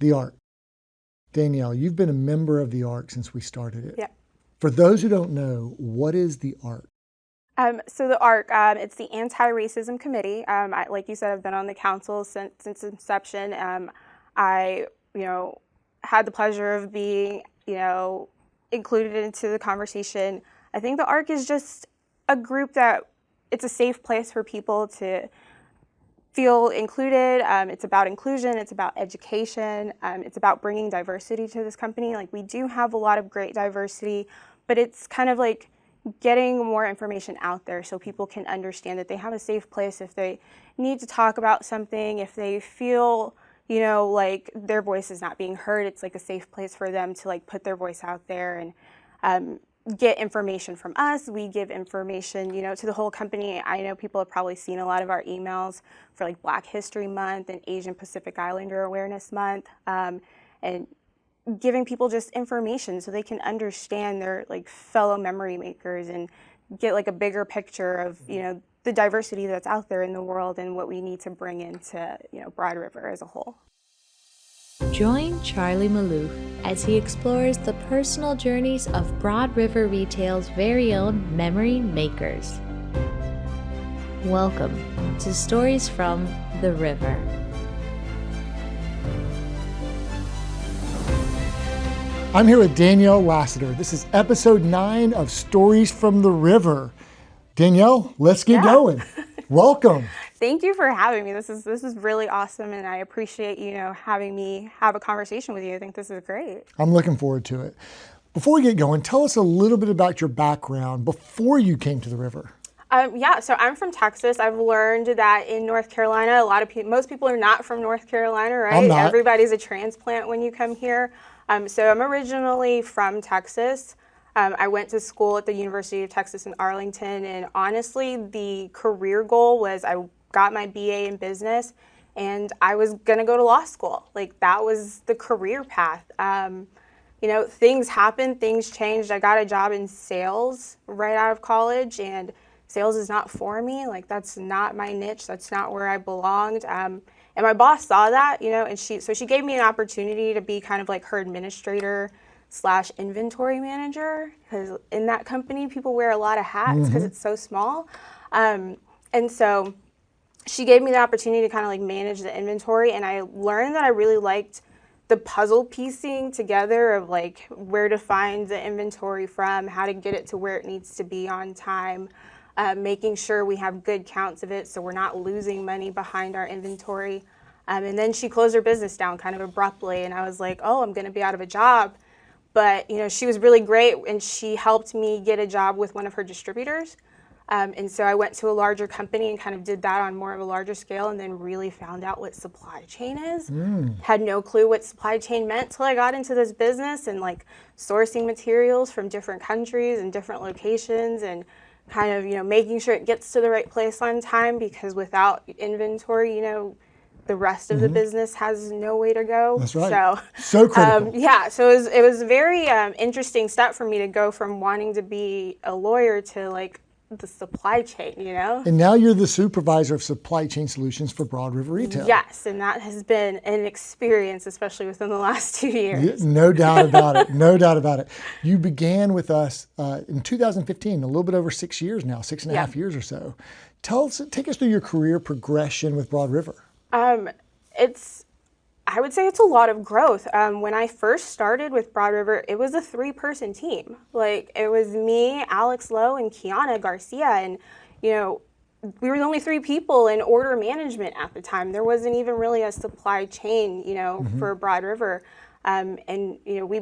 The ARC. Danielle, you've been a member of the ARC since we started it. Yeah. For those who don't know, what is the ARC? So the ARC, it's the Anti-Racism Committee. Like you said, I've been on the council since inception. I, had the pleasure of being, included into the conversation. I think the ARC is just a group that it's a safe place for people to feel included. It's about inclusion. It's about education. It's about bringing diversity to this company. Like, we do have a lot of great diversity, but it's kind of like getting more information out there so people can understand that they have a safe place if they need to talk about something, if they feel, like their voice is not being heard. It's like a safe place for them to like put their voice out there and get information from us. We give information, to the whole company. I know people have probably seen a lot of our emails for like Black History Month and Asian Pacific Islander Awareness Month, and giving people just information so they can understand their like fellow memory makers and get like a bigger picture of, the diversity that's out there in the world and what we need to bring into, Broad River as a whole. Join Charlie Maloof as he explores the personal journeys of Broad River Retail's very own memory makers. Welcome to Stories from the River. I'm here with Danielle Lassiter. This is episode 9 of Stories from the River. Danielle, let's get going. Welcome. Thank you for having me. This is really awesome, and I appreciate, having me have a conversation with you. I think this is great. I'm looking forward to it. Before we get going, tell us a little bit about your background before you came to the river. So I'm from Texas. I've learned that in North Carolina, most people are not from North Carolina, right? I'm not. Everybody's a transplant when you come here. So I'm originally from Texas. I went to school at the University of Texas in Arlington, and honestly, the career goal was I got my BA in business, and I was gonna go to law school. Like, that was the career path. Things happened, things changed. I got a job in sales right out of college, and sales is not for me. Like, that's not my niche. That's not where I belonged. And my boss saw that, and she gave me an opportunity to be kind of like her administrator / inventory manager, because in that company, people wear a lot of hats because it's so small. And so she gave me the opportunity to kind of like manage the inventory, and I learned that I really liked the puzzle piecing together of like where to find the inventory from, how to get it to where it needs to be on time, making sure we have good counts of it so we're not losing money behind our inventory. And then she closed her business down kind of abruptly, and I was like, oh, I'm going to be out of a job. But, she was really great, and she helped me get a job with one of her distributors. And so I went to a larger company and kind of did that on more of a larger scale, and then really found out what supply chain is. Had no clue what supply chain meant till I got into this business, and like sourcing materials from different countries and different locations, and kind of, making sure it gets to the right place on time, because without inventory, the rest of the business has no way to go. That's right. So critical. So it was a very interesting step for me to go from wanting to be a lawyer to like the supply chain, And now you're the supervisor of supply chain solutions for Broad River Retail. Yes, and that has been an experience, especially within the last 2 years. Yeah, no doubt about it. No doubt about it. You began with us in 2015, a little bit over 6 years now, 6.5 years or so. Take us through your career progression with Broad River. I would say it's a lot of growth. When I first started with Broad River, it was a 3-person team. Like, it was me, Alex Lowe, and Kiana Garcia, and, we were the only 3 people in order management at the time. There wasn't even really a supply chain, for Broad River. We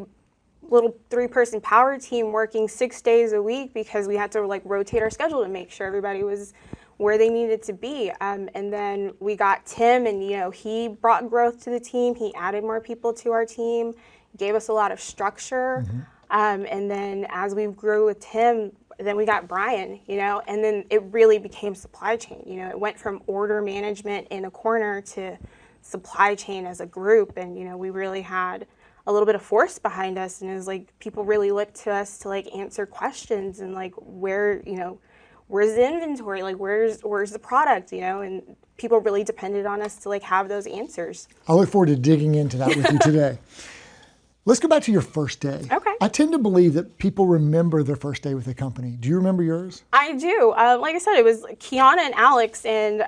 little 3-person power team working 6 days a week because we had to like rotate our schedule to make sure everybody was where they needed to be. And then we got Tim, and he brought growth to the team. He added more people to our team, gave us a lot of structure. And then as we grew with Tim, then we got Brian, and then it really became supply chain. It went from order management in a corner to supply chain as a group. And, we really had a little bit of force behind us, and it was like people really looked to us to like answer questions and like where where's the inventory? Like, where's the product, and people really depended on us to like have those answers. I look forward to digging into that with you today. Let's go back to your first day. Okay. I tend to believe that people remember their first day with the company. Do you remember yours? I do. Like I said, it was Kiana and Alex, and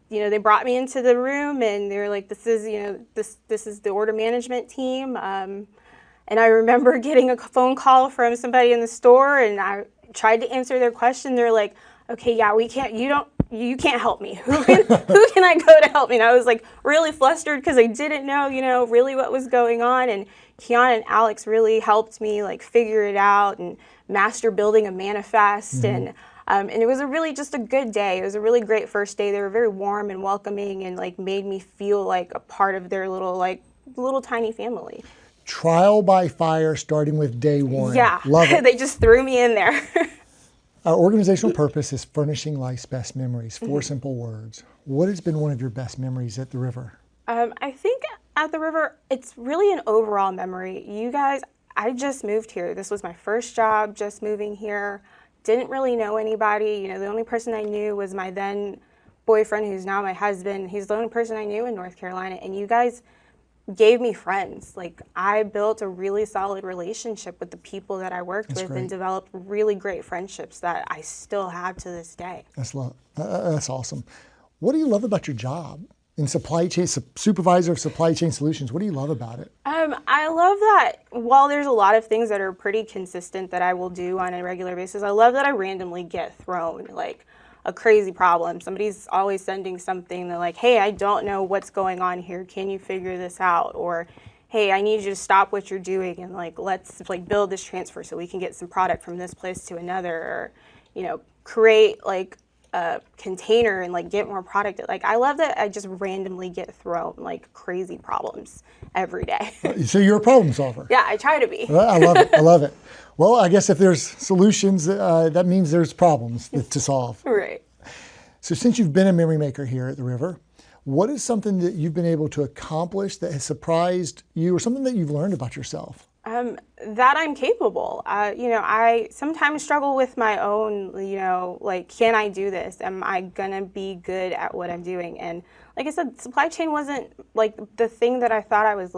they brought me into the room, and they were like, "This is, this is the order management team." And I remember getting a phone call from somebody in the store, and I tried to answer their question. They're like, "Okay, yeah, we can't. You can't help me. Who can I go to help me?" And I was like really flustered because I didn't know, really what was going on. And Kiana and Alex really helped me like figure it out and master building a manifest. And it was just a good day. It was a really great first day. They were very warm and welcoming and like made me feel like a part of their little tiny family. Trial by fire starting with day one. Yeah. Love it. They just threw me in there. Our organizational purpose is furnishing life's best memories. 4 simple words. What has been one of your best memories at the river? I think at the river, it's really an overall memory. You guys, I just moved here. This was my first job, just moving here. Didn't really know anybody. The only person I knew was my then boyfriend, who's now my husband. He's the only person I knew in North Carolina. And you guys gave me friends. Like, I built a really solid relationship with the people that I worked with and developed really great friendships that I still have to this day. That's awesome. What do you love about your job in supply chain, supervisor of supply chain solutions? What do you love about it? I love that while there's a lot of things that are pretty consistent that I will do on a regular basis, I love that I randomly get thrown like a crazy problem. Somebody's always sending something. They're like, "Hey, I don't know what's going on here. Can you figure this out?" Or, "Hey, I need you to stop what you're doing and like let's like build this transfer so we can get some product from this place to another." Or, create like a container and like get more product. Like, I love that I just randomly get thrown like crazy problems every day. So you're a problem solver. Yeah, I try to be. I love it. I love it. Well, I guess if there's solutions, that means there's problems to solve. Right. So since you've been a memory maker here at the river, what is something that you've been able to accomplish that has surprised you or something that you've learned about yourself? That I'm capable. I sometimes struggle with my own, like, can I do this? Am I gonna be good at what I'm doing? And like I said, supply chain wasn't like the thing that I thought I was,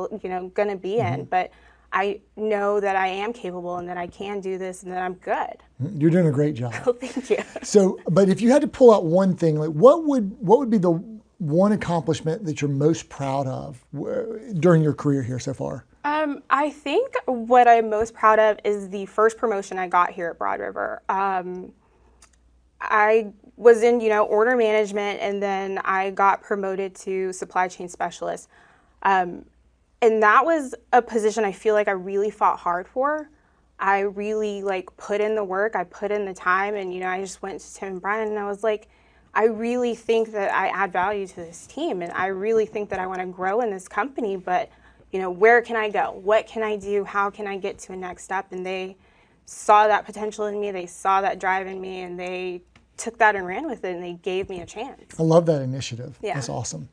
gonna be in, but I know that I am capable and that I can do this and that I'm good. You're doing a great job. Oh, thank you. So, but if you had to pull out one thing, like what would be the one accomplishment that you're most proud of during your career here so far? I think what I'm most proud of is the first promotion I got here at Broad River. I was in, order management, and then I got promoted to supply chain specialist. And that was a position I feel like I really fought hard for. I really put in the work, I put in the time, and I just went to Tim and Brian and I was like, I really think that I add value to this team, and I really think that I want to grow in this company, but where can I go? What can I do? How can I get to a next step? And they saw that potential in me, they saw that drive in me, and they took that and ran with it, and they gave me a chance. I love that initiative. Yeah. That's awesome.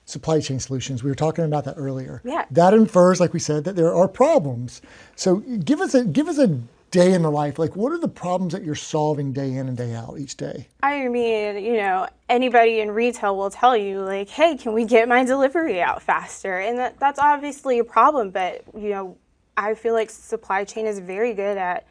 Supply chain solutions, we were talking about that earlier. Yeah. That infers, like we said, that there are problems. So give us a day in the life. Like, what are the problems that you're solving day in and day out each day? I mean, anybody in retail will tell you, like, hey, can we get my delivery out faster? And that's obviously a problem, but, I feel like supply chain is very good at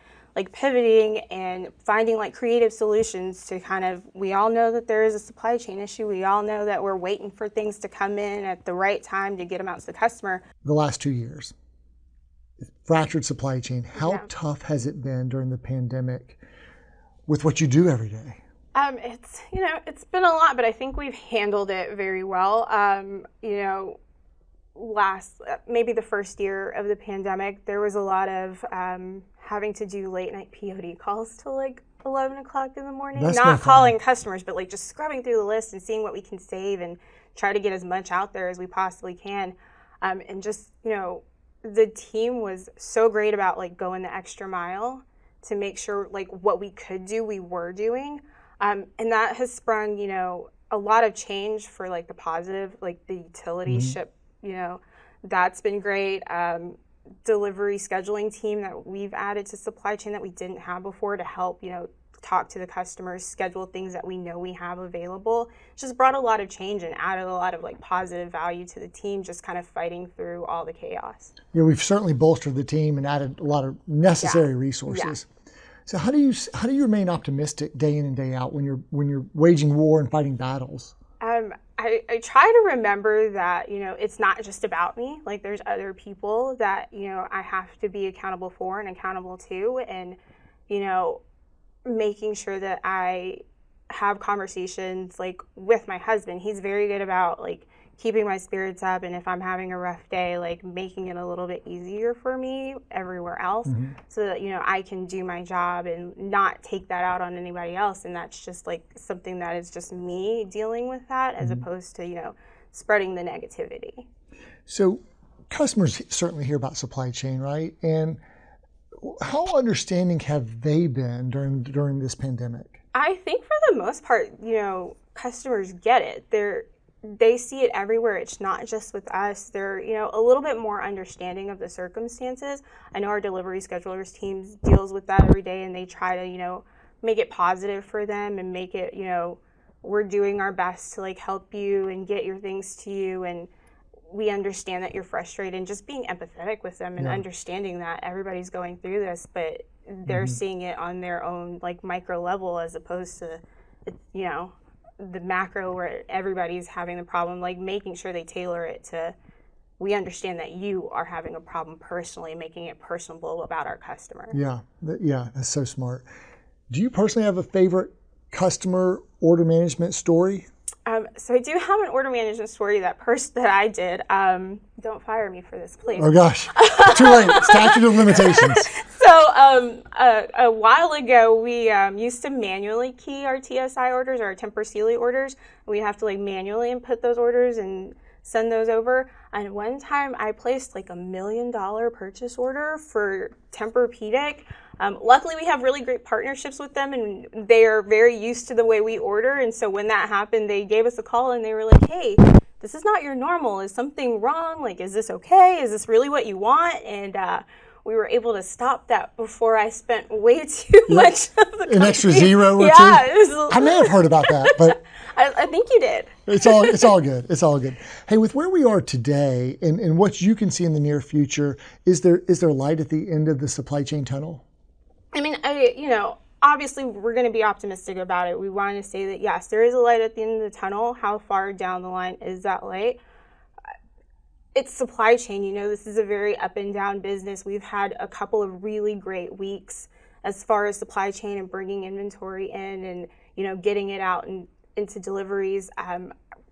pivoting and finding creative solutions to we all know that there is a supply chain issue. We all know that we're waiting for things to come in at the right time to get them out to the customer. The last 2 years, fractured supply chain, how tough has it been during the pandemic with what you do every day? It's been a lot, but I think we've handled it very well. Maybe the first year of the pandemic, there was a lot of having to do late night POD calls till 11 o'clock in the morning. That's not calling customers, but just scrubbing through the list and seeing what we can save and try to get as much out there as we possibly can. And just, the team was so great about going the extra mile to make sure what we could do, we were doing. And that has sprung, a lot of change for the positive, the utility ship, that's been great. Delivery scheduling team that we've added to supply chain that we didn't have before to help, talk to the customers, schedule things that we know we have available. It's just brought a lot of change and added a lot of like positive value to the team, just kind of fighting through all the chaos. Yeah, we've certainly bolstered the team and added a lot of necessary resources. So how do you remain optimistic day in and day out when you're waging war and fighting battles? I try to remember that, it's not just about me. Like, there's other people that, I have to be accountable for and accountable to, and, making sure that I have conversations, like, with my husband. He's very good about, like, keeping my spirits up, and if I'm having a rough day, like, making it a little bit easier for me everywhere else, so that, I can do my job and not take that out on anybody else. And that's just like something that is just me dealing with that, as opposed to, spreading the negativity. So customers certainly hear about supply chain, right? And how understanding have they been during this pandemic? I think for the most part, customers get it. They see it everywhere. It's not just with us. They're, a little bit more understanding of the circumstances. I know our delivery schedulers teams deals with that every day, and they try to, make it positive for them and make it, we're doing our best to like help you and get your things to you, and we understand that you're frustrated, and just being empathetic with them and understanding that everybody's going through this, but they're seeing it on their own like micro level, as opposed to, the macro where everybody's having the problem, like making sure they tailor it to, we understand that you are having a problem personally, making it personable about our customer. Yeah, that's so smart. Do you personally have a favorite customer order management story? So I do have an order management story that I did. Don't fire me for this, please. Oh gosh, too late. Statute of limitations. So a while ago, we used to manually key our TSI orders, or our Temper Sealy orders. We have to like manually input those orders and send those over. And one time I placed like $1 million purchase order for Tempur-Pedic. Luckily, we have really great partnerships with them, and they are very used to the way we order. And so when that happened, they gave us a call and they were like, hey, this is not your normal. Is something wrong? Like, is this okay? Is this really what you want? And we were able to stop that before I spent way too much of the company. An extra zero or two? I may have heard about that, but I think you did. It's all good. It's all good. Hey, with where we are today and what you can see in the near future, is there light at the end of the supply chain tunnel? I mean, obviously we're going to be optimistic about it. We want to say that, yes, there is a light at the end of the tunnel. How far down the line is that light? It's supply chain. This is a very up and down business. We've had a couple of really great weeks as far as supply chain and bringing inventory in and, getting it out and into deliveries.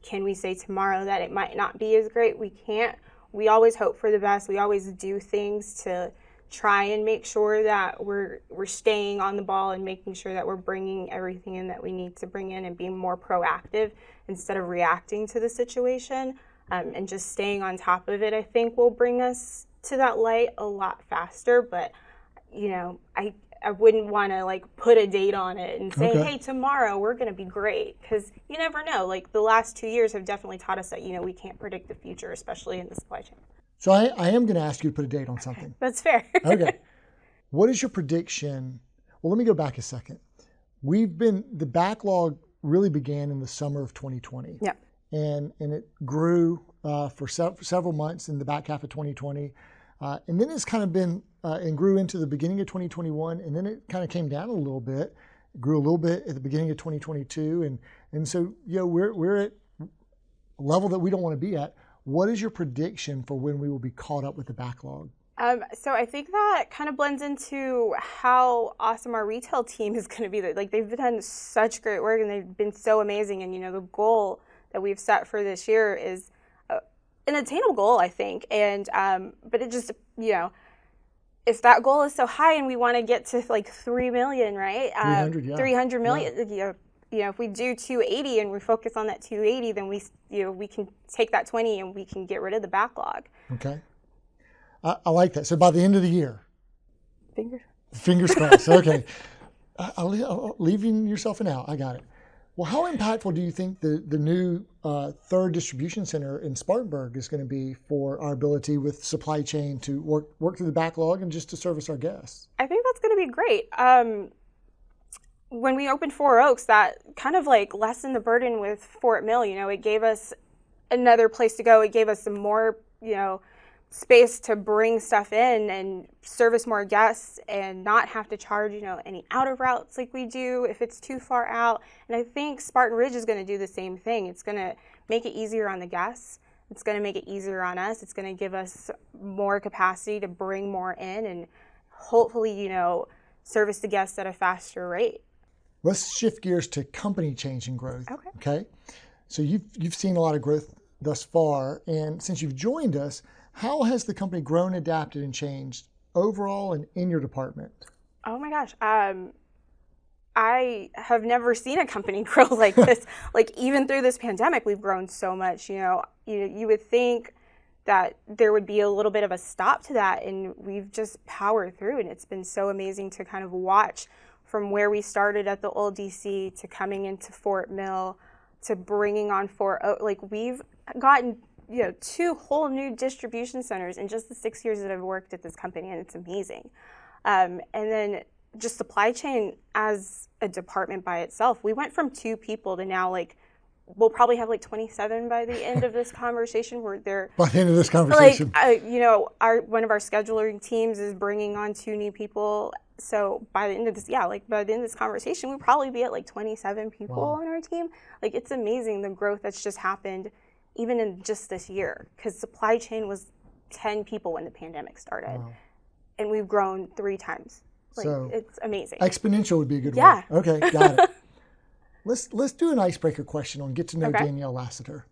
Can we say tomorrow that it might not be as great? We can't. We always hope for the best. We always do things to try and make sure that we're staying on the ball and making sure that we're bringing everything in that we need to bring in and being more proactive instead of reacting to the situation. And just staying on top of it, I think, will bring us to that light a lot faster. But, I wouldn't want to like put a date on it and say, hey, tomorrow we're going to be great, because you never know. Like, the last 2 years have definitely taught us that, we can't predict the future, especially in the supply chain. So I am going to ask you to put a date on something. That's fair. Okay. What is your prediction? Well, let me go back a second. The backlog really began in the summer of 2020. Yeah. And it grew for several months in the back half of 2020. And then it's kind of been, and grew into the beginning of 2021. And then it kind of came down a little bit. It grew a little bit at the beginning of 2022. And so, we're at a level that we don't want to be at. What is your prediction for when we will be caught up with the backlog? So I think that kind of blends into how awesome our retail team is going to be. Like, they've done such great work and they've been so amazing. And, the goal that we've set for this year is an attainable goal, I think. And, but it just, if that goal is so high and we want to get to like 3 million, right? 300 million, if we do 280 and we focus on that 280, then we can take that 20 and we can get rid of the backlog. Okay. I like that. So by the end of the year. Fingers crossed. Okay. Leaving yourself an out. I got it. Well, how impactful do you think the new third distribution center in Spartanburg is going to be for our ability with supply chain to work through the backlog and just to service our guests? I think that's going to be great. when we opened Four Oaks, that kind of like lessened the burden with Fort Mill. It gave us another place to go. It gave us some more, space to bring stuff in and service more guests and not have to charge, any out of routes like we do if it's too far out. And I think Spartan Ridge is going to do the same thing. It's going to make it easier on the guests. It's going to make it easier on us. It's going to give us more capacity to bring more in and hopefully, service the guests at a faster rate. Let's shift gears to company change and growth. Okay. So you've seen a lot of growth thus far, and since you've joined us, how has the company grown, adapted, and changed overall and in your department? Oh my gosh. I have never seen a company grow like this. Like even through this pandemic, we've grown so much. You would think that there would be a little bit of a stop to that, and we've just powered through, and it's been so amazing to kind of watch from where we started at the old DC to coming into Fort Mill to bringing on Fort Oaks. Like we've gotten 2 whole new distribution centers in just the 6 years that I've worked at this company, and it's amazing. And then just supply chain as a department by itself, we went from 2 people to now we'll probably have 27 by the end of this conversation. By the end of this conversation, one of our scheduling teams is bringing on 2 new people. So by the end of this conversation, we'll probably be at 27 people on our team. It's amazing the growth that's just happened, even in just this year, because supply chain was 10 people when the pandemic started, and we've grown 3 times. So it's amazing. Exponential would be a good word. Okay, got it. Let's do an icebreaker question on get to know Danielle Lassiter.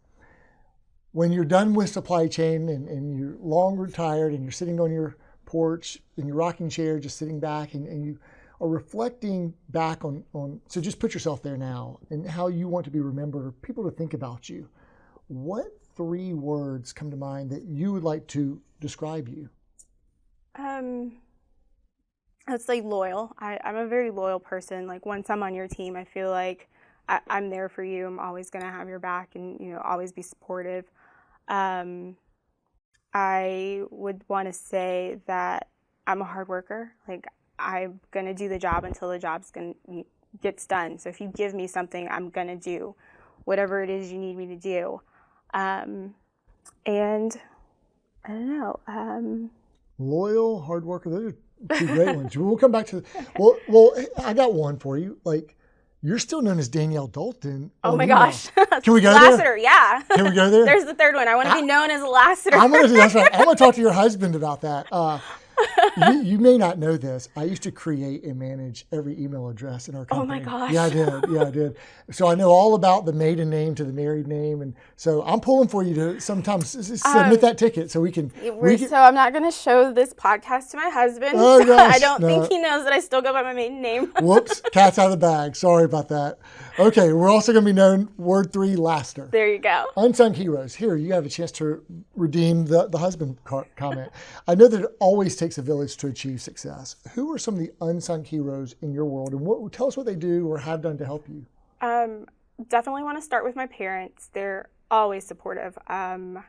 When you're done with supply chain and you're long retired and you're sitting on your porch in your rocking chair, just sitting back and you are reflecting back on, so just put yourself there now and how you want to be remembered or people to think about you. What 3 words come to mind that you would like to describe you? It's loyal. I'm a very loyal person. Once I'm on your team, I feel like I'm there for you. I'm always going to have your back and, always be supportive. I would want to say that I'm a hard worker. I'm going to do the job until the job gets done. So if you give me something, I'm going to do whatever it is you need me to do. And I don't know. Loyal, hard worker. Those are 2 great ones. We'll come back to well, I got one for you. You're still known as Danielle Dalton. Oh my gosh. Can we go Lassiter, there? yeah. Can we go there? There's the 3rd one. I want to be known as a Lassiter. That's right. I'm going to talk to your husband about that. You may not know this. I used to create and manage every email address in our company. Oh my gosh. Yeah, I did. So I know all about the maiden name to the married name. And so I'm pulling for you to sometimes submit that ticket so we can. So I'm not going to show this podcast to my husband. Oh, gosh, I don't think he knows that I still go by my maiden name. Whoops. Cat's out of the bag. Sorry about that. Okay. We're also going to be known word 3, Lassiter. There you go. Unsung heroes. Here, you have a chance to redeem the husband comment. I know that it always takes a village to achieve success. Who are some of the unsung heroes in your world, and tell us what they do or have done to help you? Definitely want to start with my parents. They're always supportive. In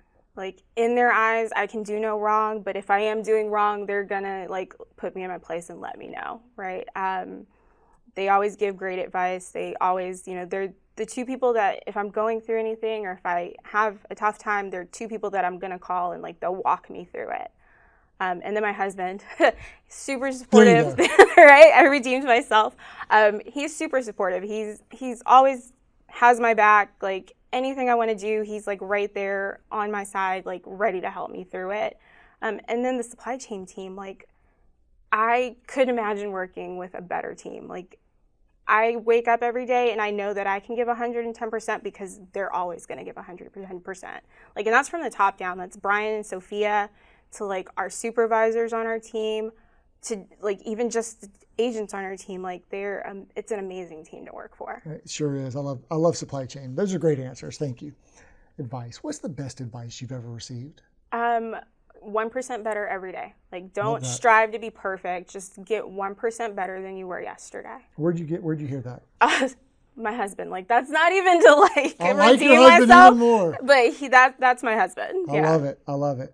their eyes, I can do no wrong, but if I am doing wrong, they're gonna put me in my place and let me know, right? They always give great advice. They always, they're the 2 people that if I'm going through anything or if I have a tough time, they're 2 people that I'm gonna call and they'll walk me through it. And then my husband, super supportive, right? I redeemed myself. He's super supportive. He's always has my back. Anything I want to do, he's right there on my side, ready to help me through it. And then the supply chain team, I couldn't imagine working with a better team. I wake up every day and I know that I can give 110% because they're always going to give 110%. And that's from the top down. That's Brian and Sophia, to our supervisors on our team, to even just the agents on our team. It's an amazing team to work for. It sure is. I love supply chain. Those are great answers. Thank you. Advice. What's the best advice you've ever received? 1% better every day. Don't strive to be perfect. Just get 1% better than you were yesterday. Where'd you hear that? My husband. That's not even to redeem myself. Even more. But that's my husband. I love it.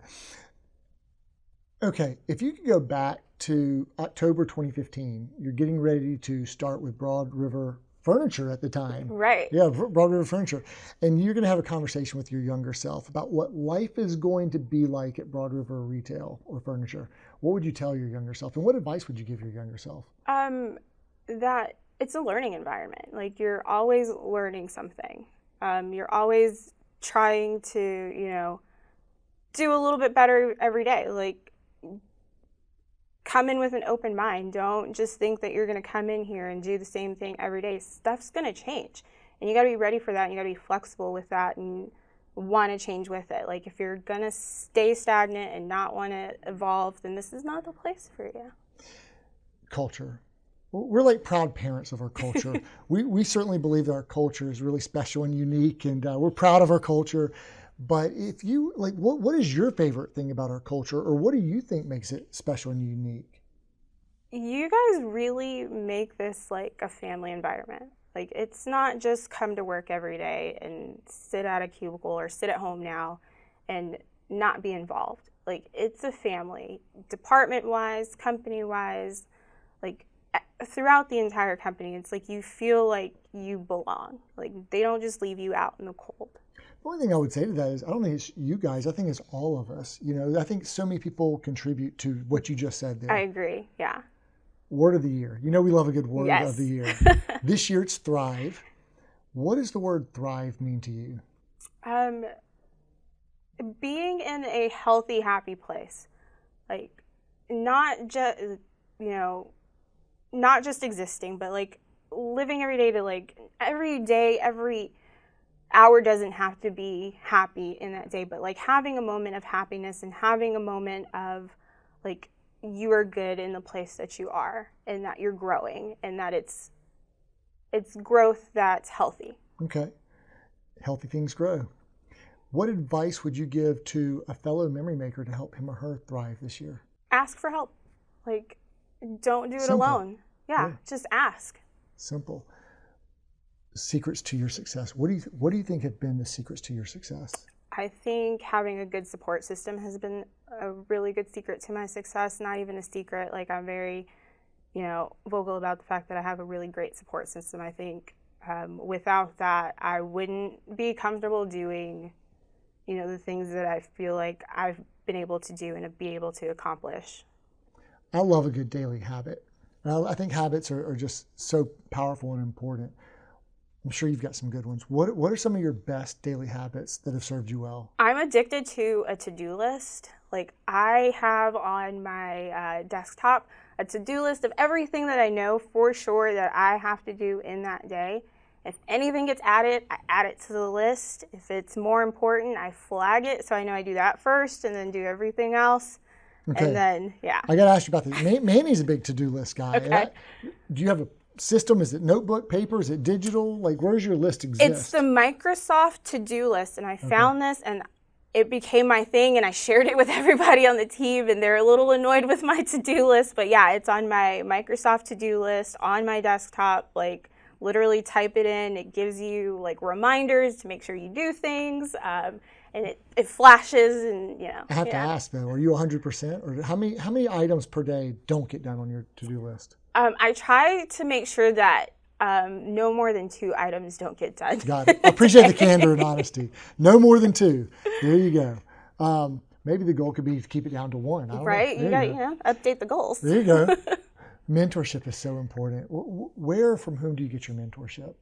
Okay, if you could go back to October 2015, you're getting ready to start with Broad River Furniture at the time. Right. Yeah, Broad River Furniture. And you're going to have a conversation with your younger self about what life is going to be like at Broad River Retail or Furniture. What would you tell your younger self? And what advice would you give your younger self? That it's a learning environment. Like, you're always learning something. You're always trying to, do a little bit better every day. Like, come in with an open mind. Don't just think that you're going to come in here and do the same thing every day. Stuff's going to change. And you got to be ready for that. And you got to be flexible with that and want to change with it. Like, if you're going to stay stagnant and not want to evolve, then this is not the place for you. Culture. We're like proud parents of our culture. we certainly believe that our culture is really special and unique, and we're proud of our culture. But if you, like, what is your favorite thing about our culture, or what do you think makes it special and unique? You guys really make this like a family environment. Like, it's not just come to work every day and sit at a cubicle or sit at home now and not be involved. Like, it's a family, department-wise, company-wise, like, throughout the entire company. It's like you feel like you belong. Like, they don't just leave you out in the cold. The only thing I would say to that is, I don't think it's you guys. I think it's all of us. I think so many people contribute to what you just said there. I agree. Yeah. Word of the year. We love a good word Yes. of the year. This year it's thrive. What does the word thrive mean to you? Being in a healthy, happy place. Like, not just, not just existing, but like living every day to, like, every day, every hour doesn't have to be happy in that day, but like having a moment of happiness and having a moment of, like, you are good in the place that you are and that you're growing and that it's growth that's healthy. Okay. Healthy things grow. What advice would you give to a fellow memory maker to help him or her thrive this year? Ask for help. Like, don't do it Simple. alone. Yeah, just ask. Simple. Secrets to your success. What do you think have been the secrets to your success? I think having a good support system has been a really good secret to my success. Not even a secret. Like, I'm very, vocal about the fact that I have a really great support system. I think without that, I wouldn't be comfortable doing, the things that I feel like I've been able to do and be able to accomplish. I love a good daily habit. I think habits are just so powerful and important. I'm sure you've got some good ones. What are some of your best daily habits that have served you well? I'm addicted to a to-do list. Like, I have on my desktop a to-do list of everything that I know for sure that I have to do in that day. If anything gets added, I add it to the list. If it's more important, I flag it so I know I do that first and then do everything else. Okay. And then, yeah. I got to ask you about this. Manny's a big to-do list guy. Okay. Do you have a system? Is it notebook, paper? Is it digital? Like, where's your list exist? It's the Microsoft to-do list, and I found this, and it became my thing, and I shared it with everybody on the team, and they're a little annoyed with my to-do list, but yeah, it's on my Microsoft to-do list on my desktop. Like, literally type it in. It gives you, like, reminders to make sure you do things, and it flashes, and I have to ask though, are you 100%, or how many items per day don't get done on your to-do list? I try to make sure that no more than 2 items don't get done. Got it. I appreciate the candor and honesty. No more than 2. There you go. Maybe the goal could be to keep it down to 1. I don't right? know. You got update the goals. There you go. Mentorship is so important. Where, from whom do you get your mentorship?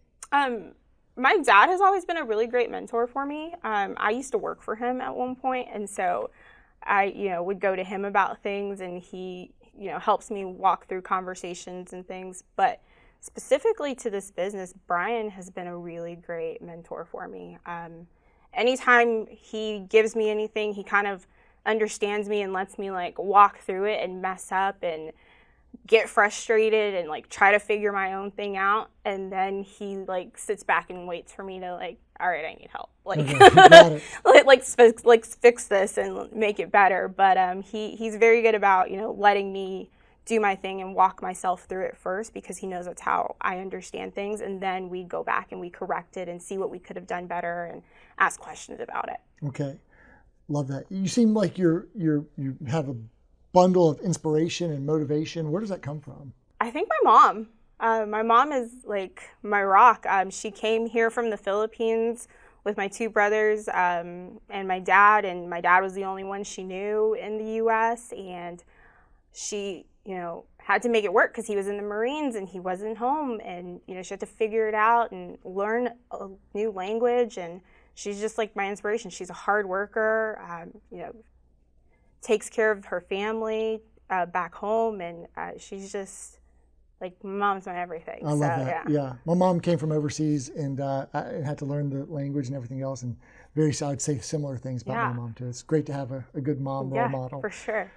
My dad has always been a really great mentor for me. I used to work for him at one point, and so I, would go to him about things, and he, helps me walk through conversations and things. But specifically to this business, Brian has been a really great mentor for me. Anytime he gives me anything, he kind of understands me and lets me, like, walk through it and mess up and get frustrated and, like, try to figure my own thing out, and then he, like, sits back and waits for me to, like, all right, I need help, like, fix this and make it better. But he's very good about, letting me do my thing and walk myself through it first, because he knows that's how I understand things, and then we go back and we correct it and see what we could have done better and ask questions about it. Okay, love that. You seem like you have a bundle of inspiration and motivation? Where does that come from? I think my mom. My mom is like my rock. She came here from the Philippines with my two brothers and my dad was the only one she knew in the U.S. And she, had to make it work because he was in the Marines and he wasn't home, and she had to figure it out and learn a new language. And she's just like my inspiration. She's a hard worker, takes care of her family back home, and she's just like, my mom's my everything. I love that. Yeah. My mom came from overseas, and I had to learn the language and everything else. And I'd say similar things about my mom too. It's great to have a good mom role model. For sure.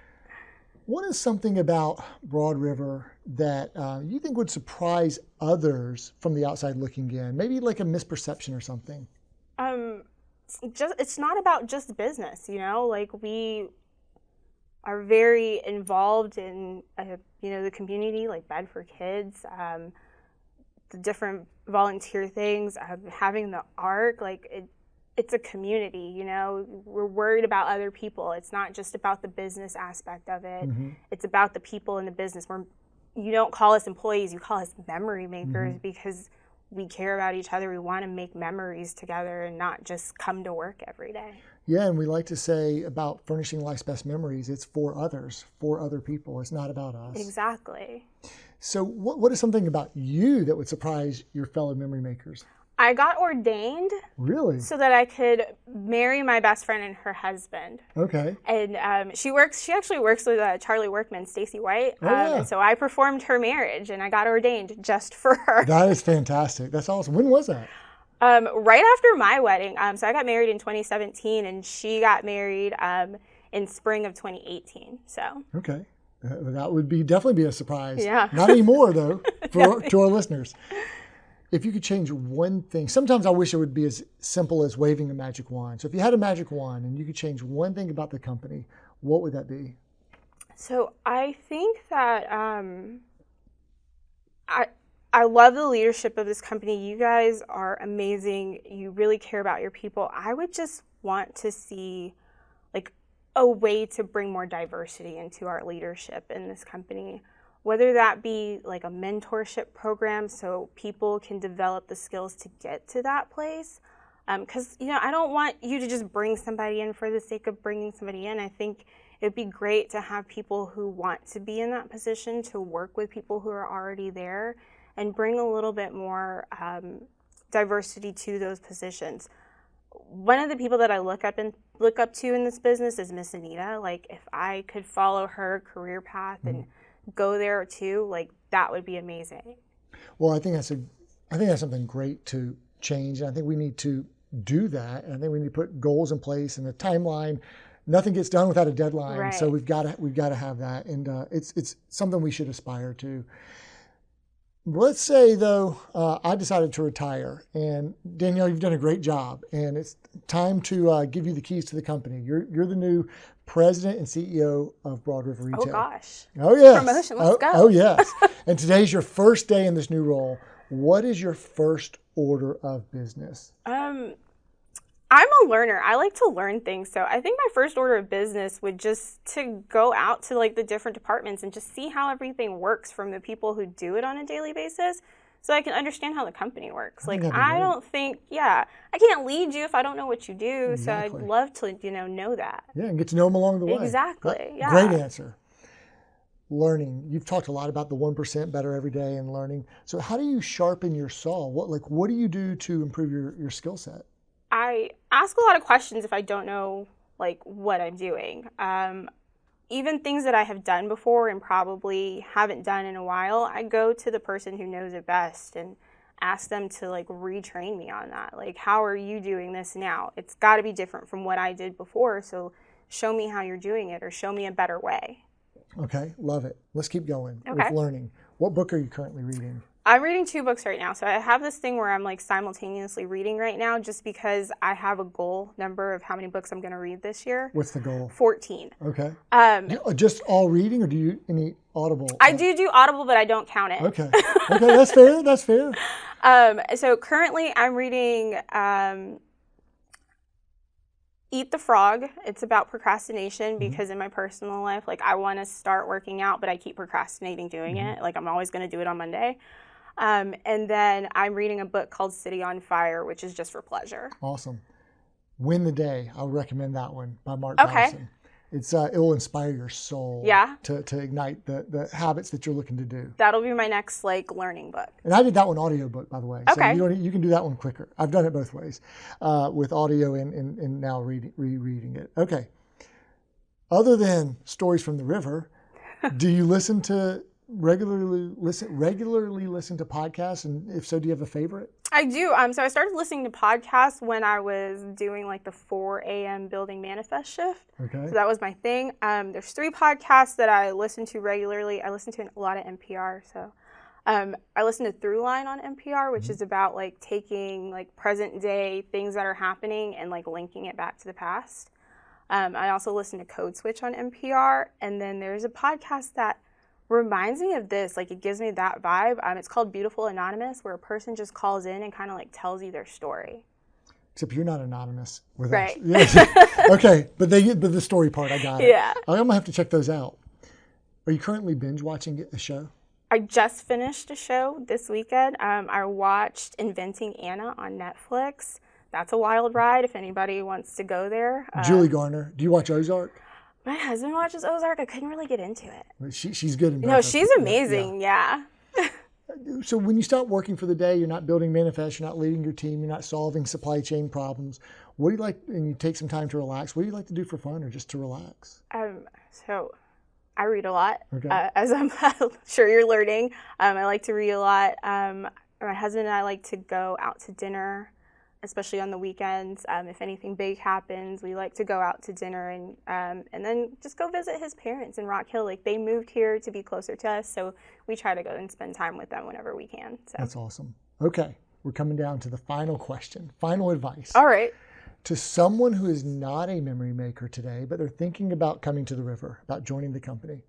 What is something about Broad River that you think would surprise others from the outside looking in? Maybe like a misperception or something. It's not about just business, like we are very involved in, the community, like Bed for Kids, the different volunteer things, having the ARC, like it's a community, we're worried about other people. It's not just about the business aspect of it. Mm-hmm. It's about the people in the business. You don't call us employees, you call us memory makers, mm-hmm. because we care about each other. We want to make memories together and not just come to work every day. Yeah, and we like to say about furnishing life's best memories, it's for others, for other people. It's not about us. Exactly. So what is something about you that would surprise your fellow memory makers? I got ordained. Really? So that I could marry my best friend and her husband. Okay. And she actually works with Charlie Workman, Stacy White. Oh, yeah. And so I performed her marriage, and I got ordained just for her. That is fantastic. That's awesome. When was that? Right after my wedding. So I got married in 2017, and she got married in spring of 2018. So. Okay. That would definitely be a surprise. Yeah. Not anymore, though, to our listeners. If you could change one thing, sometimes I wish it would be as simple as waving a magic wand. So if you had a magic wand and you could change one thing about the company, what would that be? So I think that I love the leadership of this company. You guys are amazing. You really care about your people. I would just want to see like a way to bring more diversity into our leadership in this company. Whether that be like a mentorship program so people can develop the skills to get to that place. Because, I don't want you to just bring somebody in for the sake of bringing somebody in. I think it would be great to have people who want to be in that position to work with people who are already there and bring a little bit more diversity to those positions. One of the people that I look up to in this business is Miss Anita. Like, if I could follow her career path and go there too, like that would be amazing. Well, I think that's something great to change. And I think we need to do that. And I think we need to put goals in place and a timeline. Nothing gets done without a deadline. Right. So we've got to have that. And it's something we should aspire to. Let's say, though, I decided to retire, and Danielle, you've done a great job, and it's time to give you the keys to the company. You're the new president and CEO of Broad River Retail. Oh, gosh. Oh, yes. Promotion, let's go. Oh, yes. And today's your first day in this new role. What is your first order of business? I'm a learner. I like to learn things. So I think my first order of business would just to go out to like the different departments and just see how everything works from the people who do it on a daily basis so I can understand how the company works. Like, I don't think, I can't lead you if I don't know what you do. Exactly. So I'd love to, know that. Yeah, and get to know them along the way. Exactly, yeah. Great answer. Learning. You've talked a lot about the 1% better every day and learning. So how do you sharpen your saw? What do you do to improve your skill set? I ask a lot of questions if I don't know what I'm doing. Even things that I have done before and probably haven't done in a while, I go to the person who knows it best and ask them to retrain me on that. How are you doing this now? It's got to be different from what I did before, so show me how you're doing it or show me a better way. Okay, love it. Let's keep going with learning. What book are you currently reading? I'm reading 2 books right now. So I have this thing where I'm simultaneously reading right now just because I have a goal number of how many books I'm going to read this year. What's the goal? 14. Okay. Just all reading, or do you any Audible? I do Audible, but I don't count it. Okay. Okay, that's fair. That's fair. Eat the Frog. It's about procrastination because in my personal life, like I want to start working out, but I keep procrastinating doing it. Like I'm always going to do it on Monday. And then I'm reading a book called City on Fire, which is just for pleasure. Awesome. Win the Day. I'll recommend that one by Mark Okay. Batterson. It will inspire your soul to ignite the habits that you're looking to do. That'll be my next like learning book. And I did that one audiobook, by the way. Okay. So you can do that one quicker. I've done it both ways, with audio and now rereading it. Okay. Other than Stories from the River, do you regularly listen to podcasts? And if so, do you have a favorite? I do. So I started listening to podcasts when I was doing like the 4 a.m. building manifest shift. Okay. So that was my thing. There's 3 podcasts that I listen to regularly. I listen to a lot of NPR. So I listen to Throughline on NPR, which is about like taking like present day things that are happening and like linking it back to the past. I also listen to Code Switch on NPR. And then there's a podcast that reminds me of this, like it gives me that vibe. It's called Beautiful Anonymous, where a person just calls in and kind of like tells you their story. Except you're not anonymous with Right. us. Yes. Okay, but the story part, I got it. Yeah. I'm gonna have to check those out. Are you currently binge watching a show? I just finished a show this weekend. I watched Inventing Anna on Netflix. That's a wild ride if anybody wants to go there. Julie Garner. Do you watch Ozark? My husband watches Ozark. I couldn't really get into it. She's good in both. No, of she's them. amazing. Yeah. So when you stop working for the day, you're not building manifest, you're not leading your team, you're not solving supply chain problems. What do you like, and you take some time to relax, what do you like to do for fun or just to relax? So I read a lot, Okay. as I'm sure you're learning. I like to read a lot. My husband and I like to go out to dinner, especially on the weekends. If anything big happens, we like to go out to dinner and then just go visit his parents in Rock Hill. Like they moved here to be closer to us, so we try to go and spend time with them whenever we can. So That's awesome. Okay, we're coming down to the final question, final advice. all right. To someone who is not a memory maker today, but they're thinking about coming to the river, about joining the company,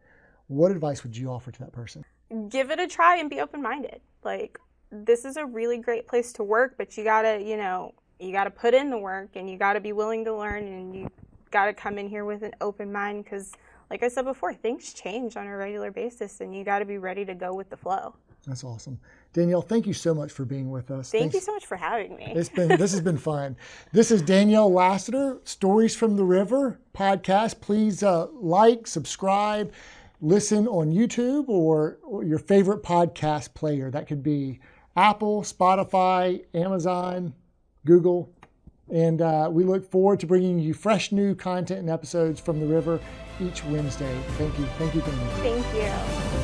what advice would you offer to that person? Give it a try and be open-minded. Like, this is a really great place to work, but you gotta, you gotta put in the work and you gotta be willing to learn and you gotta come in here with an open mind because, like I said before, things change on a regular basis and you gotta be ready to go with the flow. That's awesome. Danielle, thank you so much for being with us. Thank you so much for having me. This has been fun. This is Danielle Lassiter, Stories from the River podcast. Please like, subscribe, listen on YouTube or your favorite podcast player. That could be Apple, Spotify, Amazon, Google. And we look forward to bringing you fresh new content and episodes from the river each Wednesday. Thank you. Thank you, Danielle. Thank you.